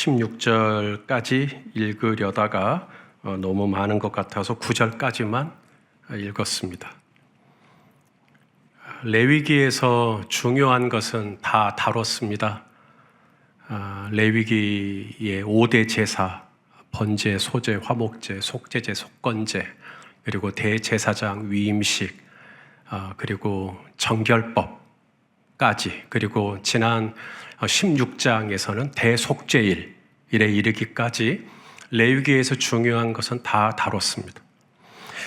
16절까지 읽으려다가 너무 많은 것 같아서 9절까지만 읽었습니다. 레위기에서 중요한 것은 다 다뤘습니다. 레위기의 5대 제사, 번제, 소제, 화목제, 속제제, 속건제, 그리고 대제사장 위임식, 그리고 정결법까지, 그리고 지난 16장에서는 대속죄일에 이르기까지 레위기에서 중요한 것은 다 다뤘습니다.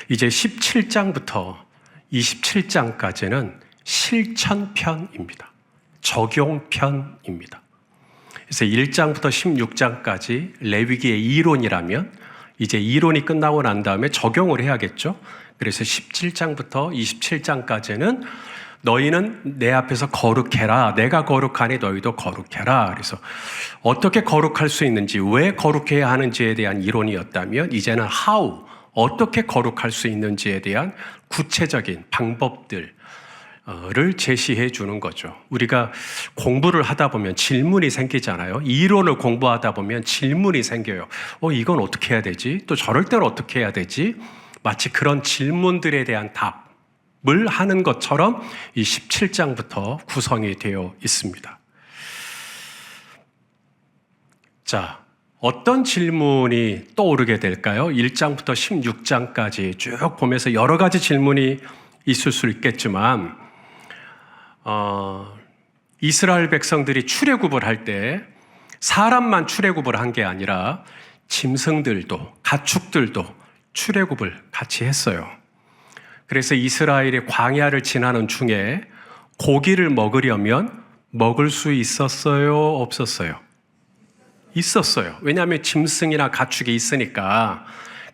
이제 17장부터 27장까지는 실천편입니다. 적용편입니다. 그래서 1장부터 16장까지 레위기의 이론이라면 이제 이론이 끝나고 난 다음에 적용을 해야겠죠. 그래서 17장부터 27장까지는 너희는 내 앞에서 거룩해라. 내가 거룩하니 너희도 거룩해라. 그래서 어떻게 거룩할 수 있는지, 왜 거룩해야 하는지에 대한 이론이었다면 이제는 how, 어떻게 거룩할 수 있는지에 대한 구체적인 방법들을 제시해 주는 거죠. 우리가 공부를 하다 보면 질문이 생기잖아요. 이론을 공부하다 보면 질문이 생겨요. 이건 어떻게 해야 되지? 또 저럴 때는 어떻게 해야 되지? 마치 그런 질문들에 대한 답을 하는 것처럼 이 17장부터 구성이 되어 있습니다. 자, 어떤 질문이 떠오르게 될까요? 1장부터 16장까지 쭉 보면서 여러 가지 질문이 있을 수 있겠지만 이스라엘 백성들이 출애굽을 할 때 사람만 출애굽을 한 게 아니라 짐승들도 가축들도 출애굽을 같이 했어요. 그래서 이스라엘의 광야를 지나는 중에 고기를 먹으려면 먹을 수 있었어요? 없었어요? 있었어요. 왜냐하면 짐승이나 가축이 있으니까.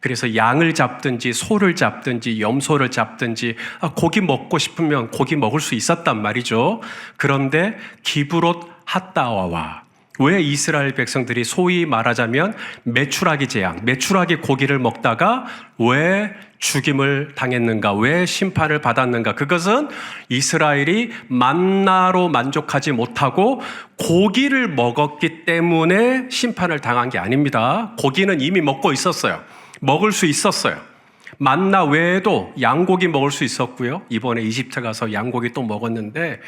그래서 양을 잡든지 소를 잡든지 염소를 잡든지 고기 먹고 싶으면 고기 먹을 수 있었단 말이죠. 그런데 기브롯 핫다와와, 왜 이스라엘 백성들이 소위 말하자면 메추라기 재앙, 메추라기 고기를 먹다가 왜 죽임을 당했는가, 왜 심판을 받았는가? 그것은 이스라엘이 만나로 만족하지 못하고 고기를 먹었기 때문에 심판을 당한 게 아닙니다. 고기는 이미 먹고 있었어요. 먹을 수 있었어요. 만나 외에도 양고기 먹을 수 있었고요. 이번에 이집트 가서 양고기 또 먹었는데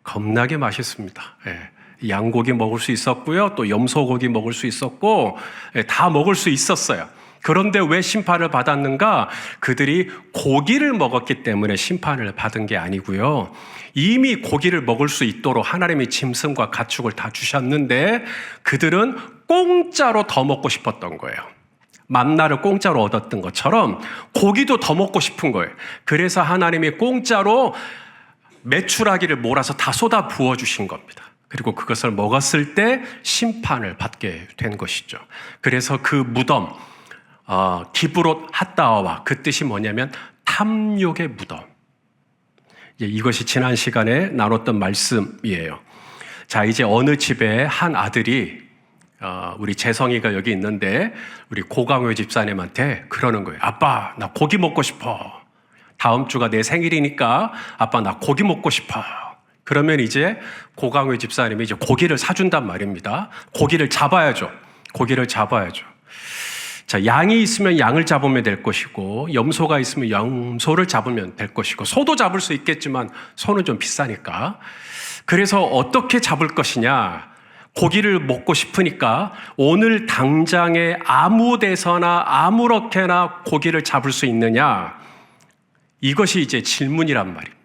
겁나게 맛있습니다. 양고기 먹을 수 있었고요. 또 염소고기 먹을 수 있었고 다 먹을 수 있었어요. 그런데 왜 심판을 받았는가? 그들이 고기를 먹었기 때문에 심판을 받은 게 아니고요. 이미 고기를 먹을 수 있도록 하나님이 짐승과 가축을 다 주셨는데 그들은 공짜로 더 먹고 싶었던 거예요. 만나를 공짜로 얻었던 것처럼 고기도 더 먹고 싶은 거예요. 그래서 하나님이 공짜로 메추라기를 몰아서 다 쏟아 부어주신 겁니다. 그리고 그것을 먹었을 때 심판을 받게 된 것이죠. 그래서 그 무덤, 기브롯 핫다와, 그 뜻이 뭐냐면 탐욕의 무덤. 이것이 지난 시간에 나눴던 말씀이에요. 자, 이제 어느 집에 한 아들이, 우리 재성이가 여기 있는데 우리 고강효 집사님한테 그러는 거예요. 아빠, 나 고기 먹고 싶어. 다음 주가 내 생일이니까 아빠, 나 고기 먹고 싶어. 그러면 이제 고강효 집사님이 이제 고기를 사준단 말입니다. 고기를 잡아야죠. 고기를 잡아야죠. 자, 양이 있으면 양을 잡으면 될 것이고, 염소가 있으면 염소를 잡으면 될 것이고, 소도 잡을 수 있겠지만 소는 좀 비싸니까. 그래서 어떻게 잡을 것이냐? 고기를 먹고 싶으니까 오늘 당장에 아무 데서나 아무렇게나 고기를 잡을 수 있느냐? 이것이 이제 질문이란 말입니다.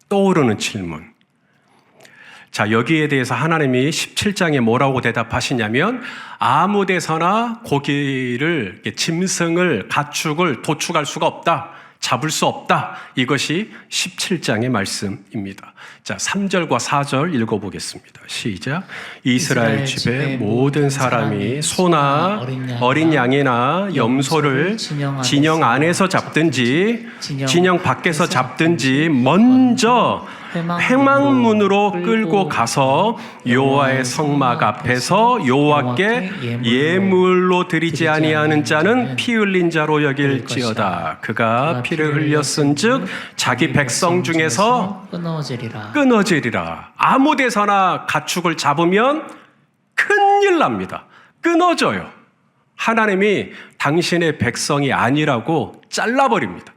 떠오르는 질문. 자, 여기에 대해서 하나님이 17장에 뭐라고 대답하시냐면 아무 데서나 고기를, 짐승을, 가축을 도축할 수가 없다. 잡을 수 없다. 이것이 17장의 말씀입니다. 자, 3절과 4절 읽어보겠습니다. 시작. 이스라엘 집의 모든 사람이 소나 어린 양이나 염소를 진영 안에서 잡든지 진영 밖에서 잡든지 먼저 회막문으로 끌고 가서 여호와의 성막 앞에서 여호와께 예물로 드리지 아니하는 자는 피 흘린 자로 여길지어다. 그가 피를 흘렸은즉 자기 백성 중에서 끊어지리라. 아무 데서나 가축을 잡으면 큰일 납니다. 끊어져요. 하나님이 당신의 백성이 아니라고 잘라버립니다.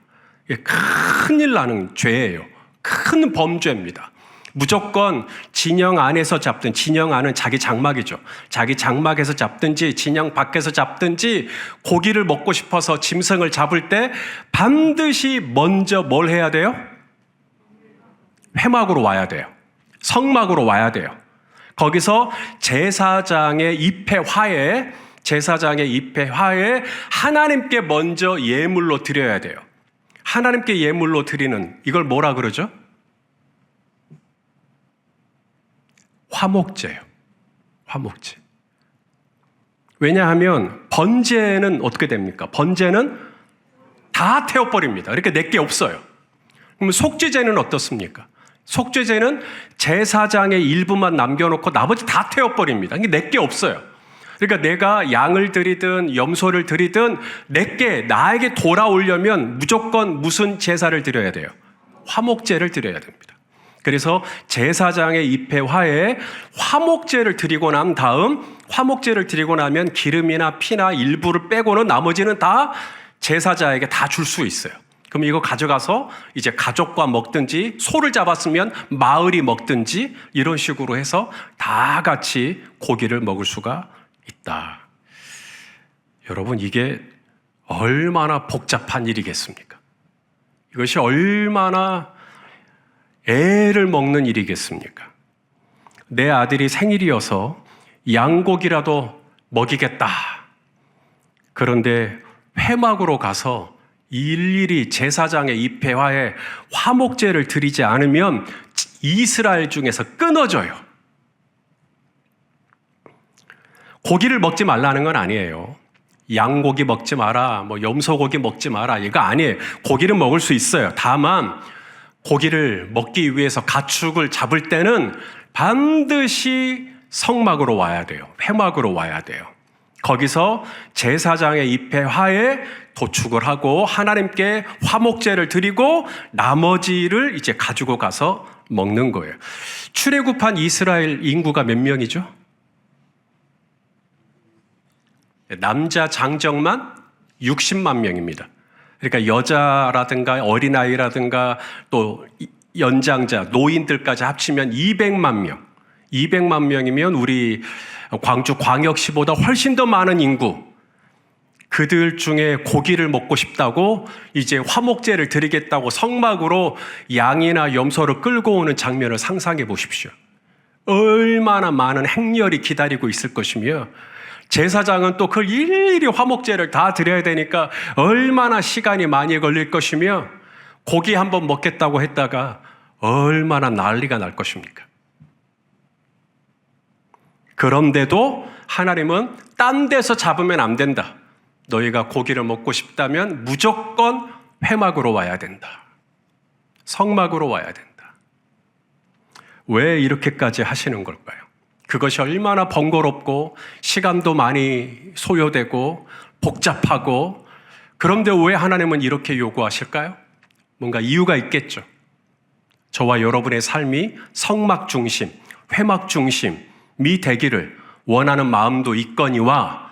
이게 큰일 나는 죄예요. 큰 범죄입니다. 무조건 진영 안에서 잡든, 진영 안은 자기 장막이죠. 자기 장막에서 잡든지 진영 밖에서 잡든지 고기를 먹고 싶어서 짐승을 잡을 때 반드시 먼저 뭘 해야 돼요? 회막으로 와야 돼요. 성막으로 와야 돼요. 거기서 제사장의 입회화에 하나님께 먼저 예물로 드려야 돼요. 하나님께 예물로 드리는 이걸 뭐라 그러죠? 화목제예요. 화목제. 왜냐하면 번제는 어떻게 됩니까? 번제는 다 태워버립니다. 그러니까 내게 없어요. 그러면 속죄제는 어떻습니까? 속죄제는 제사장의 일부만 남겨놓고 나머지 다 태워버립니다. 이게 내게 없어요. 그러니까 내가 양을 드리든 염소를 드리든 나에게 돌아오려면 무조건 무슨 제사를 드려야 돼요? 화목제를 드려야 됩니다. 그래서 제사장의 입회화에 화목제를 드리고 난 다음, 화목제를 드리고 나면 기름이나 피나 일부를 빼고는 나머지는 다 제사자에게 다 줄 수 있어요. 그럼 이거 가져가서 이제 가족과 먹든지, 소를 잡았으면 마을이 먹든지 이런 식으로 해서 다 같이 고기를 먹을 수가 있다. 여러분, 이게 얼마나 복잡한 일이겠습니까? 이것이 얼마나 애를 먹는 일이겠습니까? 내 아들이 생일이어서 양고기라도 먹이겠다. 그런데 회막으로 가서 일일이 제사장의 입회화에 화목제를 드리지 않으면 이스라엘 중에서 끊어져요. 고기를 먹지 말라는 건 아니에요. 양고기 먹지 마라, 염소고기 먹지 마라, 이거 아니에요. 고기는 먹을 수 있어요. 다만 고기를 먹기 위해서 가축을 잡을 때는 반드시 성막으로 와야 돼요. 회막으로 와야 돼요. 거기서 제사장의 입회화에 도축을 하고 하나님께 화목제를 드리고 나머지를 이제 가지고 가서 먹는 거예요. 출애굽한 이스라엘 인구가 몇 명이죠? 남자 장정만 60만 명입니다. 그러니까 여자라든가 어린아이라든가 또 연장자, 노인들까지 합치면 200만 명. 200만 명이면 우리 광주 광역시보다 훨씬 더 많은 인구. 그들 중에 고기를 먹고 싶다고 이제 화목제를 드리겠다고 성막으로 양이나 염소를 끌고 오는 장면을 상상해 보십시오. 얼마나 많은 행렬이 기다리고 있을 것이며 제사장은 또 그 일일이 화목제를 다 드려야 되니까 얼마나 시간이 많이 걸릴 것이며 고기 한번 먹겠다고 했다가 얼마나 난리가 날 것입니까? 그런데도 하나님은 딴 데서 잡으면 안 된다. 너희가 고기를 먹고 싶다면 무조건 회막으로 와야 된다. 성막으로 와야 된다. 왜 이렇게까지 하시는 걸까요? 그것이 얼마나 번거롭고 시간도 많이 소요되고 복잡하고 그런데 왜 하나님은 이렇게 요구하실까요? 뭔가 이유가 있겠죠. 저와 여러분의 삶이 성막 중심, 회막 중심이 되기를 원하는 마음도 있거니와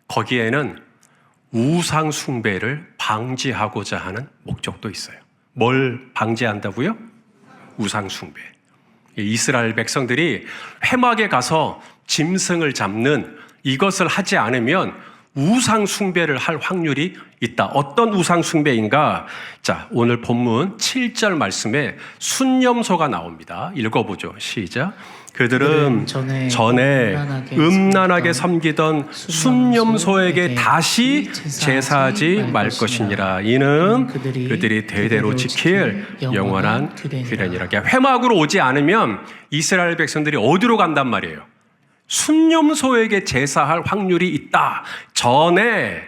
거기에는 우상 숭배를 방지하고자 하는 목적도 있어요. 뭘 방지한다고요? 우상 숭배. 이스라엘 백성들이 회막에 가서 짐승을 잡는 이것을 하지 않으면 우상 숭배를 할 확률이 있다. 어떤 우상 숭배인가? 자, 오늘 본문 7절 말씀에 순념소가 나옵니다. 읽어보죠. 시작. 그들은 전에 음란하게 섬기던 순념소에게 다시 제사하지 말 것이니라. 이는 그들이 대대로 지킬 영원한 규례니라. 회막으로 오지 않으면 이스라엘 백성들이 어디로 간단 말이에요? 순념소에게 제사할 확률이 있다. 전에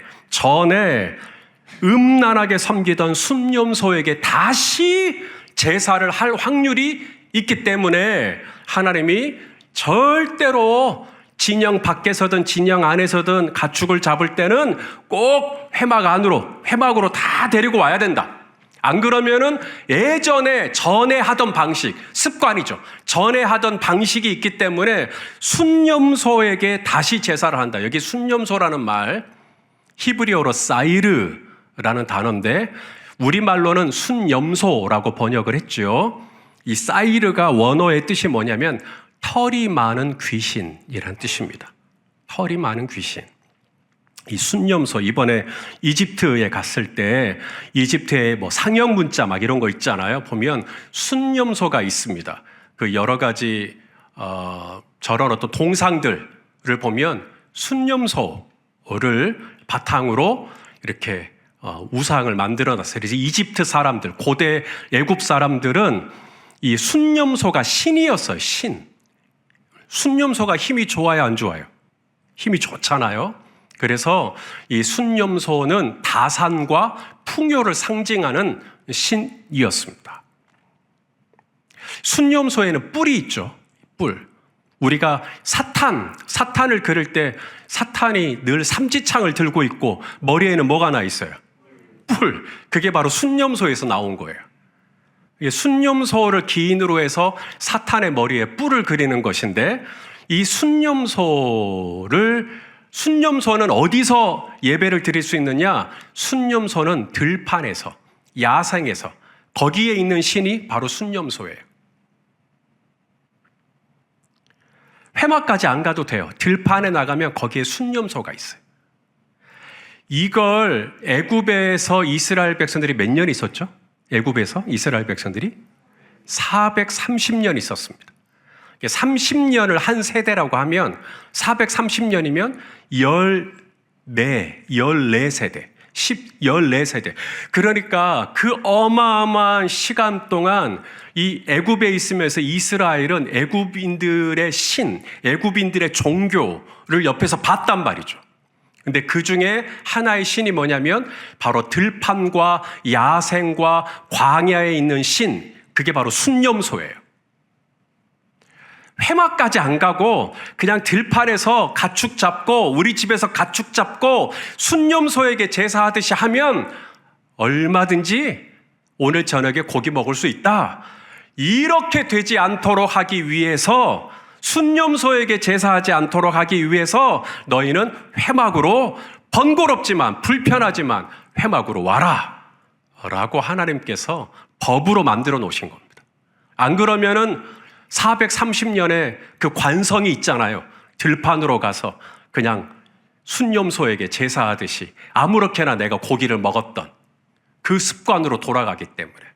음란하게 섬기던 순념소에게 다시 제사를 할 확률이 있기 때문에 하나님이 절대로 진영 밖에서든 진영 안에서든 가축을 잡을 때는 꼭 회막으로 다 데리고 와야 된다. 안 그러면은 예전에 전에 하던 방식, 습관이죠. 전에 하던 방식이 있기 때문에 순념소에게 다시 제사를 한다. 여기 순념소라는 말, 히브리어로 사이르라는 단어인데 우리말로는 순염소라고 번역을 했죠. 이 사이르가 원어의 뜻이 뭐냐면 털이 많은 귀신이라는 뜻입니다. 털이 많은 귀신. 이 순념소, 이번에 이집트에 갔을 때 이집트에 뭐 상형 문자 막 이런 거 있잖아요. 보면 순념소가 있습니다. 그 여러 가지 저런 어떤 동상들을 보면 순념소를 바탕으로 이렇게 우상을 만들어놨어요. 그래서 이집트 사람들, 고대 애굽 사람들은 이 순념소가 신이었어요. 신. 순념소가 힘이 좋아요, 안 좋아요? 힘이 좋잖아요. 그래서 이 순념소는 다산과 풍요를 상징하는 신이었습니다. 순념소에는 뿔이 있죠. 뿔. 우리가 사탄을 그릴 때 사탄이 늘 삼지창을 들고 있고 머리에는 뭐가 나 있어요? 뿔. 그게 바로 순념소에서 나온 거예요. 순념소를 기인으로 해서 사탄의 머리에 뿔을 그리는 것인데 이 순념소는 어디서 예배를 드릴 수 있느냐? 순념소는 들판에서, 야생에서, 거기에 있는 신이 바로 순념소예요. 회막까지 안 가도 돼요. 들판에 나가면 거기에 순념소가 있어요. 이걸 애굽에서 이스라엘 백성들이 몇 년 있었죠? 애굽에서 이스라엘 백성들이 430년 있었습니다. 30년을 한 세대라고 하면 430년이면 14세대, 14세대. 그러니까 그 어마어마한 시간 동안 이 애굽에 있으면서 이스라엘은 애굽인들의 신, 애굽인들의 종교를 옆에서 봤단 말이죠. 근데 그 중에 하나의 신이 뭐냐면 바로 들판과 야생과 광야에 있는 신, 그게 바로 순념소예요. 회막까지 안 가고 그냥 들판에서 가축 잡고 우리 집에서 가축 잡고 순념소에게 제사하듯이 하면 얼마든지 오늘 저녁에 고기 먹을 수 있다. 이렇게 되지 않도록 하기 위해서, 순념소에게 제사하지 않도록 하기 위해서 너희는 회막으로, 번거롭지만 불편하지만 회막으로 와라 라고 하나님께서 법으로 만들어 놓으신 겁니다. 안 그러면은 430년의 그 관성이 있잖아요. 들판으로 가서 그냥 순념소에게 제사하듯이 아무렇게나 내가 고기를 먹었던 그 습관으로 돌아가기 때문에.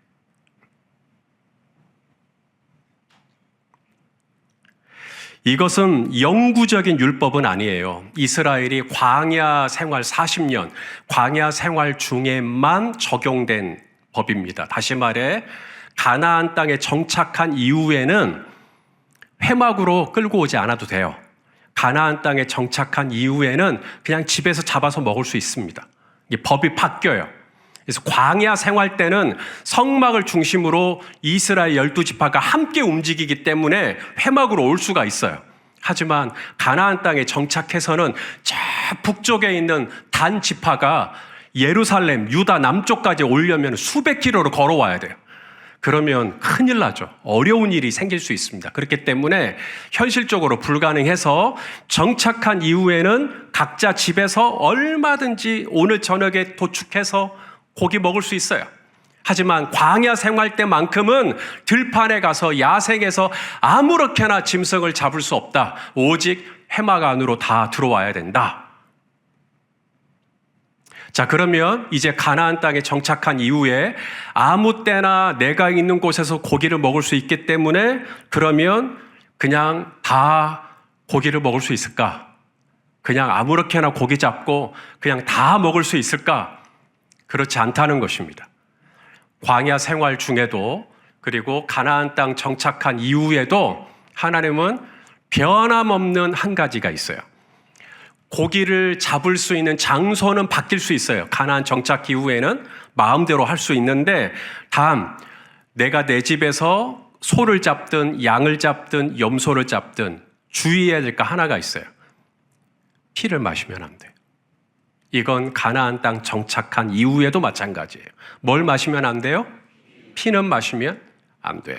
이것은 영구적인 율법은 아니에요. 이스라엘이 광야 생활 40년, 광야 생활 중에만 적용된 법입니다. 다시 말해 가나안 땅에 정착한 이후에는 회막으로 끌고 오지 않아도 돼요. 가나안 땅에 정착한 이후에는 그냥 집에서 잡아서 먹을 수 있습니다. 이게 법이 바뀌어요. 그래서 광야 생활 때는 성막을 중심으로 이스라엘 12지파가 함께 움직이기 때문에 회막으로 올 수가 있어요. 하지만 가나안 땅에 정착해서는 저 북쪽에 있는 단 지파가 예루살렘, 유다 남쪽까지 오려면 수백 킬로를 걸어와야 돼요. 그러면 큰일 나죠. 어려운 일이 생길 수 있습니다. 그렇기 때문에 현실적으로 불가능해서 정착한 이후에는 각자 집에서 얼마든지 오늘 저녁에 도축해서 고기 먹을 수 있어요. 하지만 광야 생활 때만큼은 들판에 가서 야생에서 아무렇게나 짐승을 잡을 수 없다. 오직 회막 안으로 다 들어와야 된다. 자, 그러면 이제 가나안 땅에 정착한 이후에 아무 때나 내가 있는 곳에서 고기를 먹을 수 있기 때문에 그러면 그냥 다 고기를 먹을 수 있을까? 그냥 아무렇게나 고기 잡고 그냥 다 먹을 수 있을까? 그렇지 않다는 것입니다. 광야 생활 중에도 그리고 가나안 땅 정착한 이후에도 하나님은 변함없는 한 가지가 있어요. 고기를 잡을 수 있는 장소는 바뀔 수 있어요. 가나안 정착 이후에는 마음대로 할 수 있는데, 단 내가 내 집에서 소를 잡든 양을 잡든 염소를 잡든 주의해야 될 거 하나가 있어요. 피를 마시면 안 돼요. 이건 가나안 땅 정착한 이후에도 마찬가지예요. 뭘 마시면 안 돼요? 피는 마시면 안 돼요.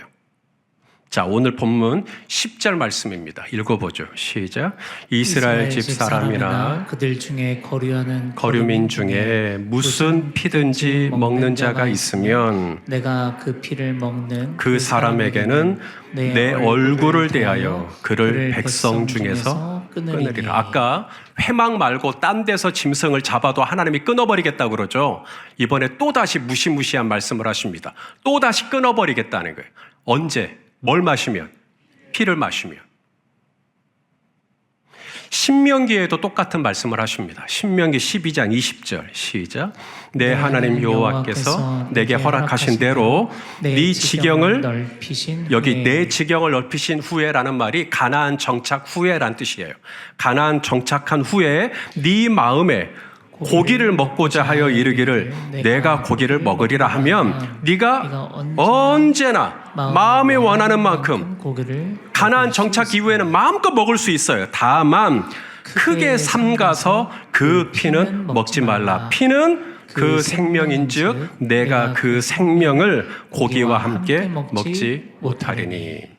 자, 오늘 본문 10절 말씀입니다. 읽어보죠. 시작. 이스라엘 집 사람이나 그들 중에 거류하는 거류민 중에 무슨 피든지 먹는 자가 있으면 내가 그 피를 먹는 그 사람에게는 내 얼굴을 대하여 그를 백성 중에서 끊으리라. 아까 회막 말고 딴 데서 짐승을 잡아도 하나님이 끊어버리겠다고 그러죠. 이번에 또다시 무시무시한 말씀을 하십니다. 또다시 끊어버리겠다는 거예요. 언제? 뭘 마시면? 피를 마시면. 신명기에도 똑같은 말씀을 하십니다. 신명기 12장 20절 시작. 내 하나님 여호와께서 내게 허락하신 대로 네 지경을 넓히신 여기 후에. 내 지경을 넓히신 후에라는 말이 가나안 정착 후에란 뜻이에요. 가나안 정착한 후에 네 마음에 고기를 먹고자 하여 이르기를 내가 고기를 먹으리라 하면 네가 언제나 마음에 원하는 만큼 가나안 정착 이후에는 마음껏 먹을 수 있어요. 다만 크게 삼가서 그 피는 먹지 말라. 피는 그 생명인즉 내가 그 생명을 고기와 함께 먹지 못하리니.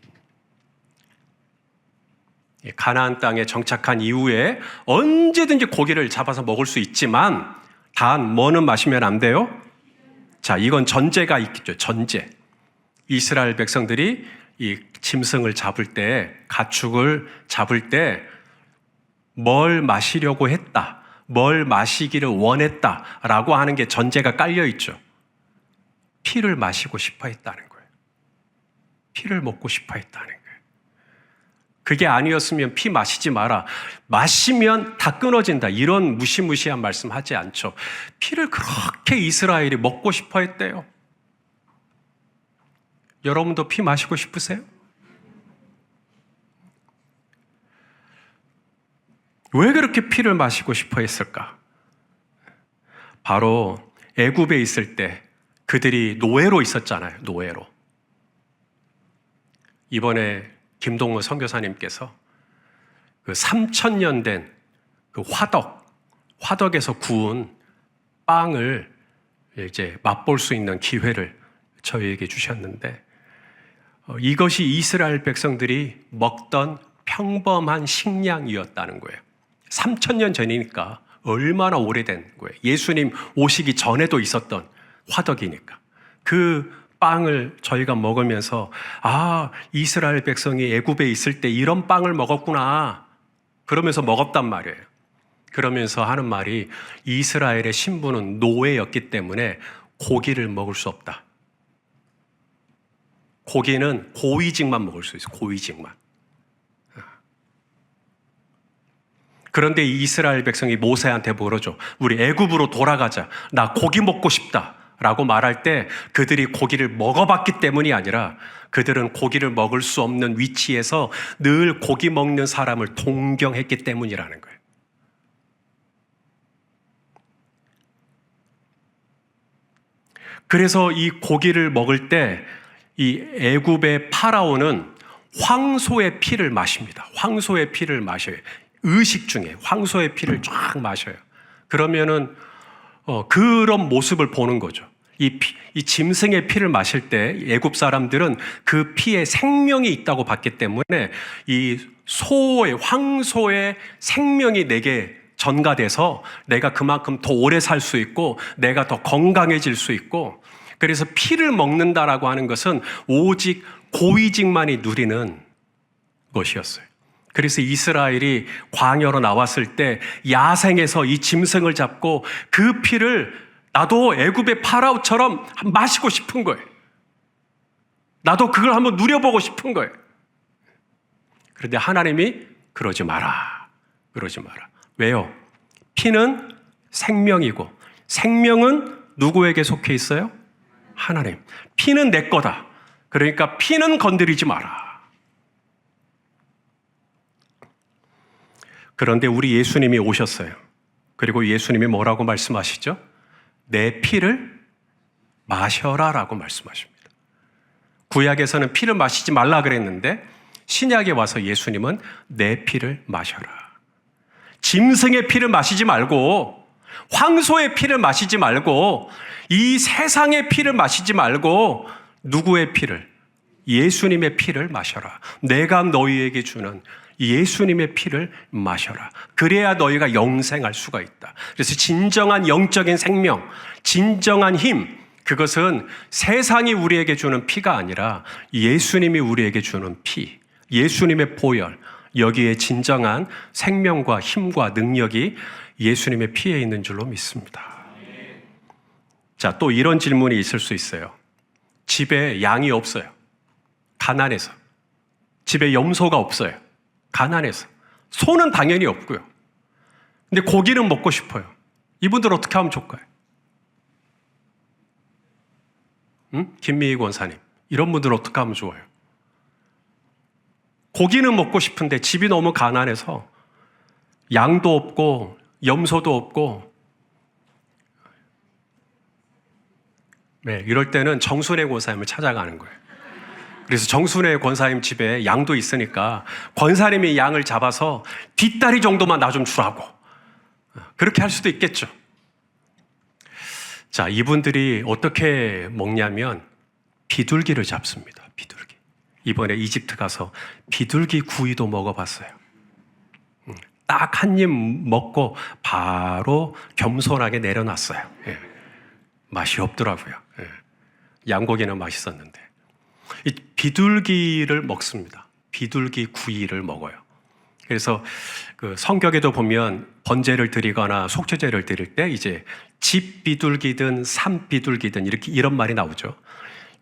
가나안 땅에 정착한 이후에 언제든지 고기를 잡아서 먹을 수 있지만 단 뭐는 마시면 안 돼요? 자, 이건 전제가 있겠죠. 전제. 이스라엘 백성들이 이 짐승을 잡을 때, 가축을 잡을 때 뭘 마시려고 했다, 뭘 마시기를 원했다라고 하는 게 전제가 깔려 있죠. 피를 마시고 싶어 했다는 거예요. 피를 먹고 싶어 했다는 거예요. 그게 아니었으면 피 마시지 마라. 마시면 다 끊어진다. 이런 무시무시한 말씀 하지 않죠. 피를 그렇게 이스라엘이 먹고 싶어 했대요. 여러분도 피 마시고 싶으세요? 왜 그렇게 피를 마시고 싶어 했을까? 바로 애굽에 있을 때 그들이 노예로 있었잖아요. 노예로. 이번에 김동호 선교사님께서 그 3,000년 된 그 화덕에서 구운 빵을 이제 맛볼 수 있는 기회를 저희에게 주셨는데, 이것이 이스라엘 백성들이 먹던 평범한 식량이었다는 거예요. 3,000년 전이니까 얼마나 오래된 거예요. 예수님 오시기 전에도 있었던 화덕이니까. 그 빵을 저희가 먹으면서 이스라엘 백성이 애굽에 있을 때 이런 빵을 먹었구나 그러면서 먹었단 말이에요. 그러면서 하는 말이 이스라엘의 신부는 노예였기 때문에 고기를 먹을 수 없다. 고기는 고위직만 먹을 수 있어요. 고위직만. 그런데 이스라엘 백성이 모세한테 물어줘. 우리 애굽으로 돌아가자. 나 고기 먹고 싶다. 라고 말할 때 그들이 고기를 먹어봤기 때문이 아니라 그들은 고기를 먹을 수 없는 위치에서 늘 고기 먹는 사람을 동경했기 때문이라는 거예요. 그래서 이 고기를 먹을 때 이 애굽의 파라오는 황소의 피를 마십니다. 황소의 피를 마셔요. 의식 중에 황소의 피를 쫙 마셔요. 그러면은 그런 모습을 보는 거죠. 이 짐승의 피를 마실 때 애굽 사람들은 그 피에 생명이 있다고 봤기 때문에 이 황소의 생명이 내게 전가돼서 내가 그만큼 더 오래 살 수 있고 내가 더 건강해질 수 있고, 그래서 피를 먹는다라고 하는 것은 오직 고위직만이 누리는 것이었어요. 그래서 이스라엘이 광야로 나왔을 때 야생에서 이 짐승을 잡고 그 피를 나도 애굽의 파라오처럼 마시고 싶은 거예요. 나도 그걸 한번 누려보고 싶은 거예요. 그런데 하나님이 그러지 마라. 그러지 마라. 왜요? 피는 생명이고 생명은 누구에게 속해 있어요? 하나님. 피는 내 거다. 그러니까 피는 건드리지 마라. 그런데 우리 예수님이 오셨어요. 그리고 예수님이 뭐라고 말씀하시죠? 내 피를 마셔라라고 말씀하십니다. 구약에서는 피를 마시지 말라 그랬는데 신약에 와서 예수님은 내 피를 마셔라. 짐승의 피를 마시지 말고 황소의 피를 마시지 말고 이 세상의 피를 마시지 말고 누구의 피를? 예수님의 피를 마셔라. 내가 너희에게 주는 예수님의 피를 마셔라. 그래야 너희가 영생할 수가 있다. 그래서 진정한 영적인 생명, 진정한 힘, 그것은 세상이 우리에게 주는 피가 아니라 예수님이 우리에게 주는 피, 예수님의 보혈, 여기에 진정한 생명과 힘과 능력이 예수님의 피에 있는 줄로 믿습니다. 자, 또 이런 질문이 있을 수 있어요. 집에 양이 없어요. 가난해서. 집에 염소가 없어요. 가난해서. 소는 당연히 없고요. 근데 고기는 먹고 싶어요. 이분들 어떻게 하면 좋을까요? 김미희 권사님, 이런 분들 어떻게 하면 좋아요? 고기는 먹고 싶은데 집이 너무 가난해서 양도 없고 염소도 없고, 네, 이럴 때는 정순회 권사님을 찾아가는 거예요. 그래서 정순회 권사님 집에 양도 있으니까 권사님이 양을 잡아서 뒷다리 정도만 나 좀 주라고, 그렇게 할 수도 있겠죠. 자, 이분들이 어떻게 먹냐면 비둘기를 잡습니다. 비둘기. 이번에 이집트 가서 비둘기 구이도 먹어봤어요. 딱 한 입 먹고 바로 겸손하게 내려놨어요. 예. 맛이 없더라고요. 예. 양고기는 맛있었는데. 이 비둘기를 먹습니다. 비둘기 구이를 먹어요. 그래서 그 성경에도 보면 번제를 드리거나 속죄제를 드릴 때 이제 집 비둘기든 산 비둘기든 이런 말이 나오죠.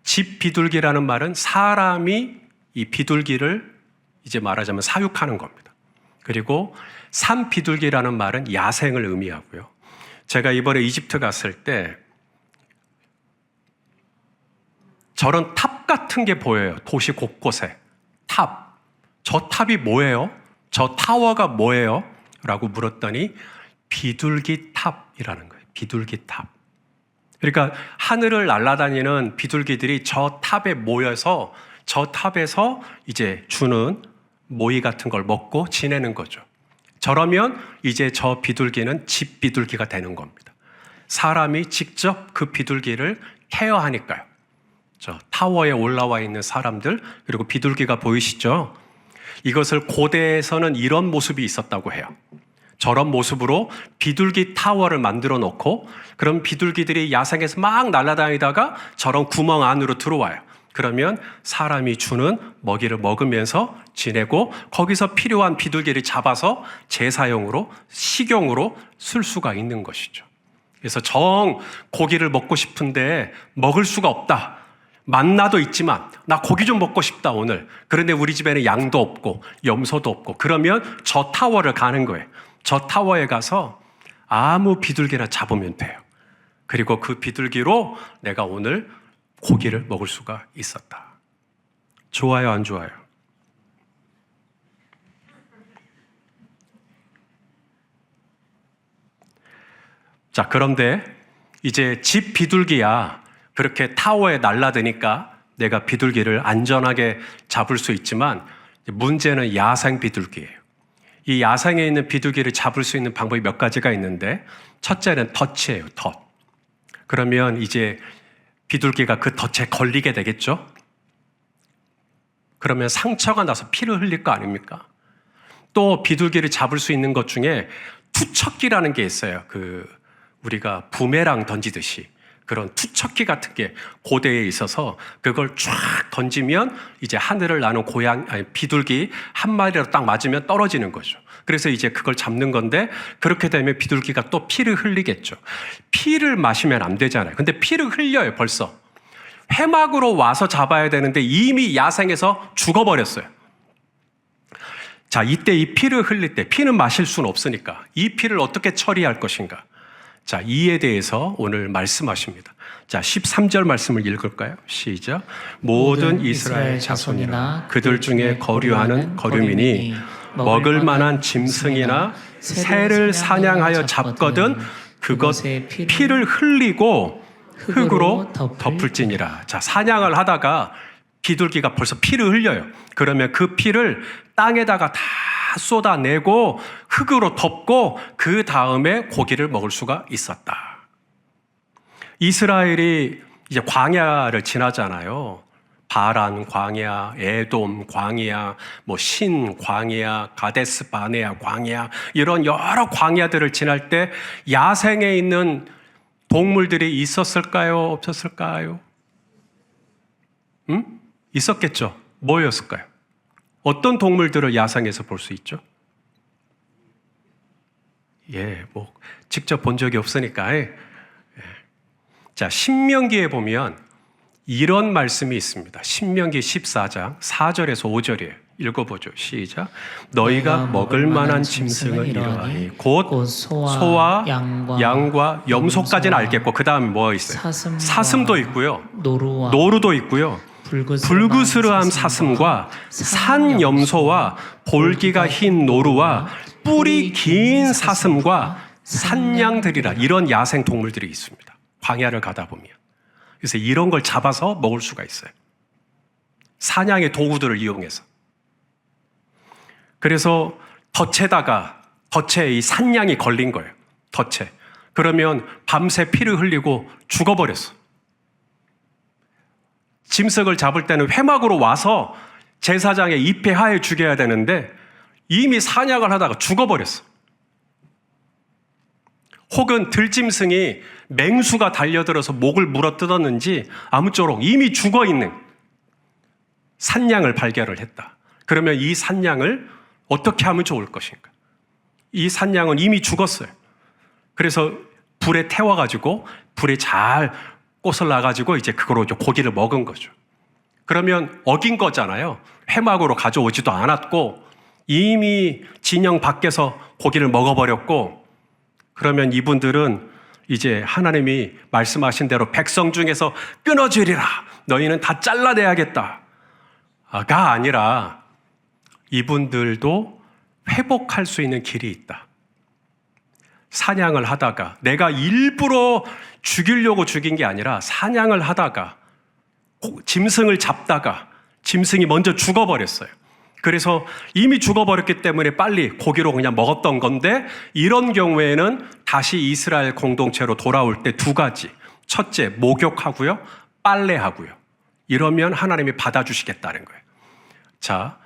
집 비둘기라는 말은 사람이 이 비둘기를 이제 말하자면 사육하는 겁니다. 그리고 산 비둘기라는 말은 야생을 의미하고요. 제가 이번에 이집트 갔을 때 저런 탑 같은 게 보여요. 도시 곳곳에. 탑. 저 탑이 뭐예요? 저 타워가 뭐예요? 라고 물었더니 비둘기 탑이라는 거예요. 비둘기 탑. 그러니까 하늘을 날아다니는 비둘기들이 저 탑에 모여서 저 탑에서 이제 주는 모이 같은 걸 먹고 지내는 거죠. 저러면 이제 저 비둘기는 집 비둘기가 되는 겁니다. 사람이 직접 그 비둘기를 케어하니까요. 저 타워에 올라와 있는 사람들, 그리고 비둘기가 보이시죠? 이것을 고대에서는 이런 모습이 있었다고 해요. 저런 모습으로 비둘기 타워를 만들어 놓고, 그럼 비둘기들이 야생에서 막 날아다니다가 저런 구멍 안으로 들어와요. 그러면 사람이 주는 먹이를 먹으면서 지내고, 거기서 필요한 비둘기를 잡아서 제사용으로, 식용으로 쓸 수가 있는 것이죠. 그래서 정 고기를 먹고 싶은데 먹을 수가 없다. 만나도 있지만 나 고기 좀 먹고 싶다 오늘. 그런데 우리 집에는 양도 없고 염소도 없고, 그러면 저 타워를 가는 거예요. 저 타워에 가서 아무 비둘기나 잡으면 돼요. 그리고 그 비둘기로 내가 오늘 고기를 먹을 수가 있었다. 좋아요, 안 좋아요? 자, 그런데 이제 집 비둘기야 그렇게 타워에 날라드니까 내가 비둘기를 안전하게 잡을 수 있지만, 문제는 야생 비둘기예요. 이 야생에 있는 비둘기를 잡을 수 있는 방법이 몇 가지가 있는데, 첫째는 덫이에요. 덫. 그러면 이제 비둘기가 그 덫에 걸리게 되겠죠? 그러면 상처가 나서 피를 흘릴 거 아닙니까? 또 비둘기를 잡을 수 있는 것 중에 투척기라는 게 있어요. 우리가 부메랑 던지듯이 그런 투척기 같은 게 고대에 있어서 그걸 쫙 던지면 이제 하늘을 나는 비둘기 한 마리로 딱 맞으면 떨어지는 거죠. 그래서 이제 그걸 잡는 건데, 그렇게 되면 비둘기가 또 피를 흘리겠죠. 피를 마시면 안 되잖아요. 근데 피를 흘려요, 벌써. 회막으로 와서 잡아야 되는데 이미 야생에서 죽어버렸어요. 자, 이때 이 피를 흘릴 때, 피는 마실 수는 없으니까 이 피를 어떻게 처리할 것인가? 자, 이에 대해서 오늘 말씀하십니다. 자, 13절 말씀을 읽을까요? 시작. 모든 이스라엘 자손이나 그들 중에 거류하는 거류민이 먹을 만한 짐승이나 새를 사냥하여 잡거든 그것의 피를 흘리고 흙으로 덮을지니라. 자, 사냥을 하다가 비둘기가 벌써 피를 흘려요. 그러면 그 피를 땅에다가 다 쏟아내고 흙으로 덮고 그 다음에 고기를 먹을 수가 있었다. 이스라엘이 이제 광야를 지나잖아요. 바란 광야, 에돔 광야, 신 광야, 가데스 바네아 광야, 이런 여러 광야들을 지날 때 야생에 있는 동물들이 있었을까요? 없었을까요? 있었겠죠. 뭐였을까요? 어떤 동물들을 야생에서 볼 수 있죠? 직접 본 적이 없으니까. 자, 신명기에 보면 이런 말씀이 있습니다. 신명기 14장 4절에서 5절이에요. 읽어보죠. 시작. 너희가 먹을 만한 짐승은 이러하니 곧 소와 양과 염소까지는 알겠고 그 다음에 뭐가 있어요? 사슴도 있고요. 노루도 있고요. 불구스름한 사슴과 산 염소와 볼기가 흰 노루와 뿔이 긴 사슴과 산양들이라, 이런 야생 동물들이 있습니다. 광야를 가다 보면. 그래서 이런 걸 잡아서 먹을 수가 있어요. 사냥의 도구들을 이용해서. 그래서 덫에 이 산양이 걸린 거예요. 덫에. 그러면 밤새 피를 흘리고 죽어버렸어. 짐승을 잡을 때는 회막으로 와서 제사장의 입회하에 죽여야 되는데 이미 사냥을 하다가 죽어버렸어. 혹은 들짐승이 맹수가 달려들어서 목을 물어뜯었는지 아무쪼록 이미 죽어있는 산양을 발견을 했다. 그러면 이 산양을 어떻게 하면 좋을 것인가? 이 산양은 이미 죽었어요. 그래서 불에 태워가지고 불에 잘 꽃을 놔가지고 이제 그거로 고기를 먹은 거죠. 그러면 어긴 거잖아요. 회막으로 가져오지도 않았고 이미 진영 밖에서 고기를 먹어버렸고, 그러면 이분들은 이제 하나님이 말씀하신 대로 백성 중에서 끊어주리라. 너희는 다 잘라내야겠다. 가 아니라 이분들도 회복할 수 있는 길이 있다. 사냥을 하다가 내가 일부러 죽이려고 죽인 게 아니라 사냥을 하다가 짐승을 잡다가 짐승이 먼저 죽어버렸어요. 그래서 이미 죽어버렸기 때문에 빨리 고기로 그냥 먹었던 건데, 이런 경우에는 다시 이스라엘 공동체로 돌아올 때 두 가지. 첫째, 목욕하고요. 빨래하고요. 이러면 하나님이 받아주시겠다는 거예요. 자,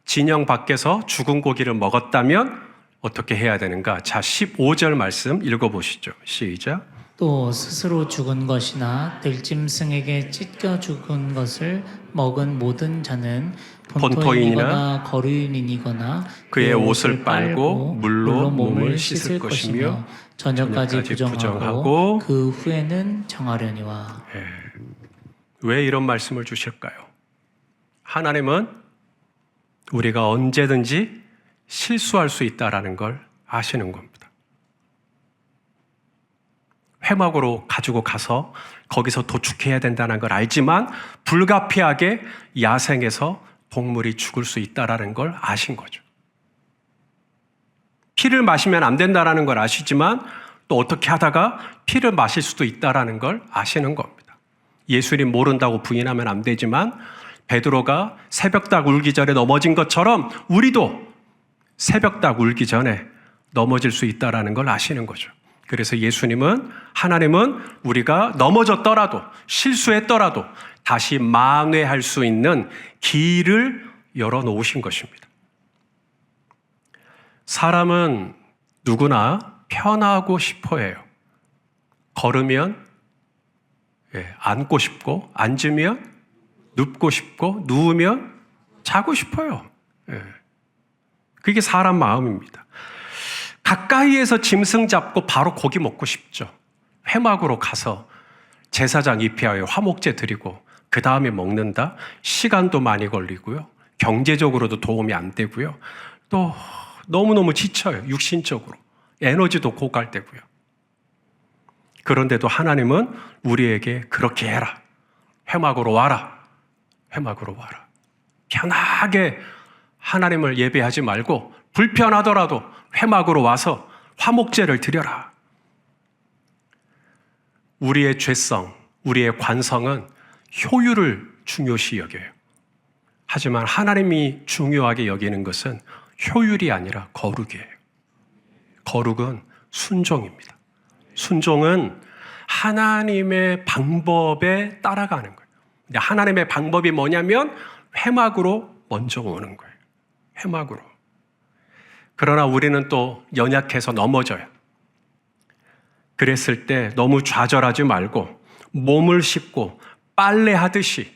진영 밖에서 죽은 고기를 먹었다면 어떻게 해야 되는가? 자, 15절 말씀 읽어보시죠. 시작. 또 스스로 죽은 것이나 들짐승에게 찢겨 죽은 것을 먹은 모든 자는 본토인이나 거류인이거나 그의 옷을 빨고 물로 몸을 씻을 것이며 저녁까지 부정하고 그 후에는 정하려니와. 왜 이런 말씀을 주실까요? 하나님은 우리가 언제든지 실수할 수 있다는 걸 아시는 겁니다. 회막으로 가지고 가서 거기서 도축해야 된다는 걸 알지만 불가피하게 야생에서 동물이 죽을 수 있다는 걸 아신 거죠. 피를 마시면 안 된다는 걸 아시지만 또 어떻게 하다가 피를 마실 수도 있다는 걸 아시는 겁니다. 예수님 모른다고 부인하면 안 되지만 베드로가 새벽닭 울기 전에 넘어진 것처럼 우리도 새벽닭 울기 전에 넘어질 수 있다는 걸 아시는 거죠. 그래서 하나님은 우리가 넘어졌더라도 실수했더라도 다시 만회할 수 있는 길을 열어놓으신 것입니다. 사람은 누구나 편하고 싶어 해요. 걸으면 앉고 싶고, 앉으면 눕고 싶고, 누우면 자고 싶어요. 그게 사람 마음입니다. 가까이에서 짐승 잡고 바로 고기 먹고 싶죠. 회막으로 가서 제사장 입회하여 화목제 드리고 그 다음에 먹는다? 시간도 많이 걸리고요. 경제적으로도 도움이 안 되고요. 또 너무너무 지쳐요. 육신적으로. 에너지도 고갈되고요. 그런데도 하나님은 우리에게 그렇게 해라. 회막으로 와라. 회막으로 와라. 편하게 하나님을 예배하지 말고 불편하더라도 회막으로 와서 화목제를 드려라. 우리의 죄성, 우리의 관성은 효율을 중요시 여겨요. 하지만 하나님이 중요하게 여기는 것은 효율이 아니라 거룩이에요. 거룩은 순종입니다. 순종은 하나님의 방법에 따라가는 거예요. 근데 하나님의 방법이 뭐냐면 회막으로 먼저 오는 거예요. 회막으로. 그러나 우리는 또 연약해서 넘어져요. 그랬을 때 너무 좌절하지 말고 몸을 씻고 빨래하듯이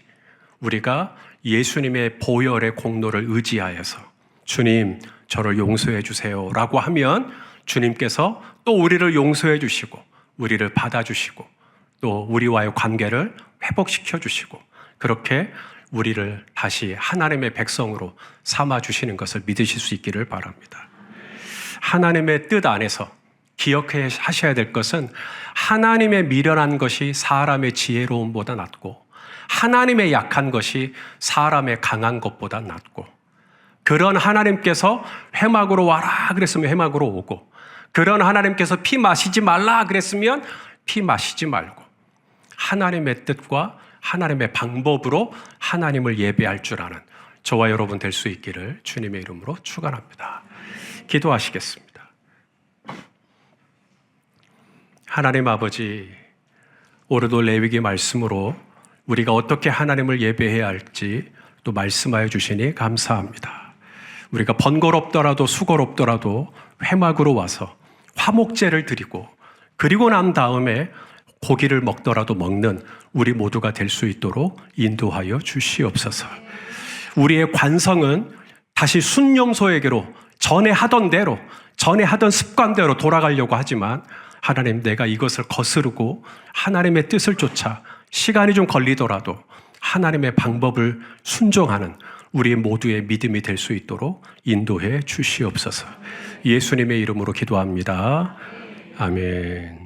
우리가 예수님의 보혈의 공로를 의지하여서 주님 저를 용서해 주세요 라고 하면 주님께서 또 우리를 용서해 주시고 우리를 받아주시고 또 우리와의 관계를 회복시켜 주시고 그렇게 우리를 다시 하나님의 백성으로 삼아주시는 것을 믿으실 수 있기를 바랍니다. 하나님의 뜻 안에서 기억해 하셔야 될 것은 하나님의 미련한 것이 사람의 지혜로움보다 낫고 하나님의 약한 것이 사람의 강한 것보다 낫고 그런 하나님께서 회막으로 와라 그랬으면 회막으로 오고 그런 하나님께서 피 마시지 말라 그랬으면 피 마시지 말고 하나님의 뜻과 하나님의 방법으로 하나님을 예배할 줄 아는 저와 여러분 될 수 있기를 주님의 이름으로 축원합니다. 기도하시겠습니다. 하나님 아버지, 오늘도 레위기 말씀으로 우리가 어떻게 하나님을 예배해야 할지 또 말씀하여 주시니 감사합니다. 우리가 번거롭더라도 수고롭더라도 회막으로 와서 화목제를 드리고 그리고 난 다음에 고기를 먹더라도 먹는 우리 모두가 될 수 있도록 인도하여 주시옵소서. 우리의 관성은 다시 순용소에게로 전에 하던 대로 전에 하던 습관대로 돌아가려고 하지만 하나님 내가 이것을 거스르고 하나님의 뜻을 쫓아 시간이 좀 걸리더라도 하나님의 방법을 순종하는 우리 모두의 믿음이 될 수 있도록 인도해 주시옵소서. 예수님의 이름으로 기도합니다. 아멘.